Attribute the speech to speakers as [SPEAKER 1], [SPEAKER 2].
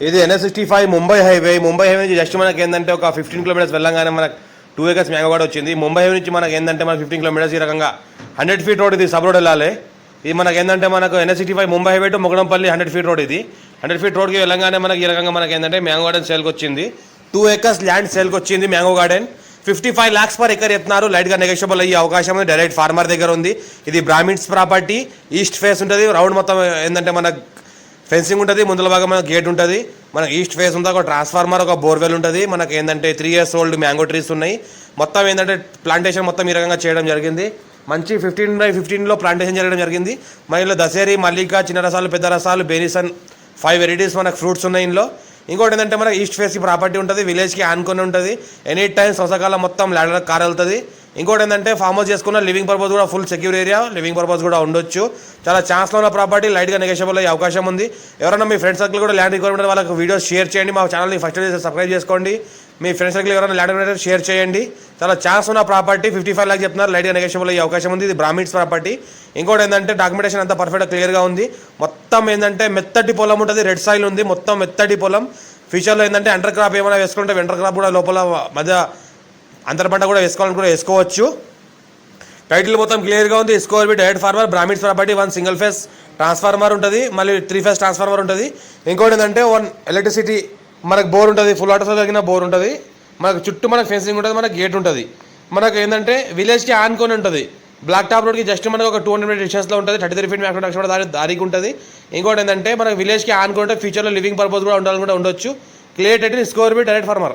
[SPEAKER 1] ఇది NH65 Mumbai highway నుంచి just మనకి ఏంటంటే ఒక 15 కిలోమీటర్స్ వెళ్ళంగానే మనకు 2 acres మ్యాంగో గార్డెన్ వచ్చింది. ముంబై హైవే నుంచి మనకి ఏంటంటే మనకు 15 కిలోమీటర్స్ ఈ రకంగా 100 feet రోడ్ ఇది సబ్ రోడ్ వెళ్ళాలి. ఇది మనకి ఏంటంటే మనకు NH65 Mumbai highway to Mogadampalli 100 feet road ఇది. 100 feet రోడ్కి వెళ్ళంగానే మనకి ఈ రకంగా మనకి ఏంటంటే మ్యాంగో గార్డెన్ సేల్కి వచ్చింది. 2 acres ల్యాండ్ సేల్కి వచ్చింది mango garden. 55 lakhs per acre చెప్తున్నారు. లైట్గా నెగోషియబుల్ అయ్యే అవకాశం ఉంది. డైరెక్ట్ ఫార్మర్ దగ్గర ఉంది. ఇది బ్రాహ్మిన్స్ ప్రాపర్టీ. ఈస్ట్ ఫేస్ ఉంటుంది. రౌండ్ మొత్తం ఏంటంటే మనకు ఫెన్సింగ్ ఉంటుంది. ముందుల భాగం మనకు గేట్ ఉంటుంది. మనకు ఈస్ట్ ఫేస్ ఉంది. ఒక ట్రాన్స్ఫార్మర్, ఒక బోర్వెల్ ఉంటుంది. మనకి ఏంటంటే 3 years old మ్యాంగో ట్రీస్ ఉన్నాయి. మొత్తం ఏంటంటే ప్లాంటేషన్ మొత్తం ఈ రకంగా చేయడం జరిగింది. మంచి 15/15లో ప్లాంటేషన్ చేయడం జరిగింది. మన ఇంట్లో దశేరి, మల్లిక, చిన్న రసాలు, పెద్ద రసాలు, బెనిసన్ 5 varieties మనకు ఫ్రూట్స్ ఉన్నాయి ఇంట్లో. ఇంకోటి ఏంటంటే మనకి ఈస్ట్ ఫేస్ ప్రాపర్టీ ఉంటుంది. విలేజ్కి ఆనుకొని ఉంటుంది. ఎనీ టైం సంవత్సరకాలం మొత్తం ల్యాండ్ కార్ వెళ్తుంది. ఇంకోటి ఏంటంటే ఫామ్ హౌస్ చేసుకున్న లివింగ్ పర్పస్ కూడా full secure area, living purpose కూడా ఉండొచ్చు. చాలా ఛాన్స్లో ఉన్న ప్రాపర్టీ. లైట్గా నెగోషియబుల్ అయ్యే అవకాశం ఉంది. ఎవరైనా మీ ఫ్రెండ్ సర్కిల్ కూడా ల్యాండ్ రిక్వైర్మెంట్ వాళ్ళకి వీడియోస్ షేర్ చేయండి. మా ఛానల్ని ఫస్ట్ సబ్స్క్రైబ్ చేసుకోండి. మీ ఫ్రెండ్ సర్కిల్ ఎవరైనా ల్యాండ్ రిక్వైర్మెంట్ షేర్ చేయండి. చాలా ఛాన్స్ ఉన్న ప్రాపర్టీ. 55 lakhs చెప్తున్నారు. లైట్గా నెగోషియబుల్ అయ్యే అవకాశం ఉంది. ఇది బ్రాహ్మిన్స్ ప్రాపర్టీ. ఇంకోటి ఏంటంటే డాక్యుమెంటేషన్ అంతా పర్ఫెక్ట్గా క్లియర్గా ఉంది. మొత్తం ఏంటంటే మెత్తటి పొలం ఉంటుంది. రెడ్ సాయిల్ ఉంది. మొత్తం మెత్తటి పొలం. ఫ్యూచర్లో ఏంటంటే అండర్ క్రాప్ ఏమైనా వేసుకుంటే వెంటర్ క్రాప్ కూడా లోపల మధ్య అంతర పంట కూడా వేసుకోవాలని కూడా వేసుకోవచ్చు. టైటిల్ మొత్తం క్లియర్గా ఉంది. స్కోర్ బి direct farmer. Brahmins property. 1 single phase transformer ఉంటుంది. మళ్ళీ 3 phase ట్రాన్స్ఫార్మర్ ఉంటుంది. ఇంకోటి ఏంటంటే 1 electricity మనకు బోర్ ఉంటుంది. ఫుల్ వాటర్తో తగిన బోర్ ఉంటుంది. మనకు చుట్టూ మనకు ఫెన్సింగ్ ఉంటుంది. మనకు గేట్ ఉంటుంది. మనకు ఏంటంటే విలేజ్కి ఆనుకొని ఉంటుంది. బ్లాక్ టాప్ రోడ్కి జస్ట్ మనకు ఒక 200 meter డిస్టెన్స్లో ఉంటుంది. 33 feet మ్యాక్సిమం దారికి ఉంటుంది. ఇంకోటి ఏంటంటే మనకు విలేజ్కి ఆనుకుంటే ఫ్యూచర్లో లివింగ్ పర్పస్ కూడా ఉండాలని కూడా ఉండొచ్చు. Clear title. స్కోర్ బి డైరెక్ట్ ఫార్మర్.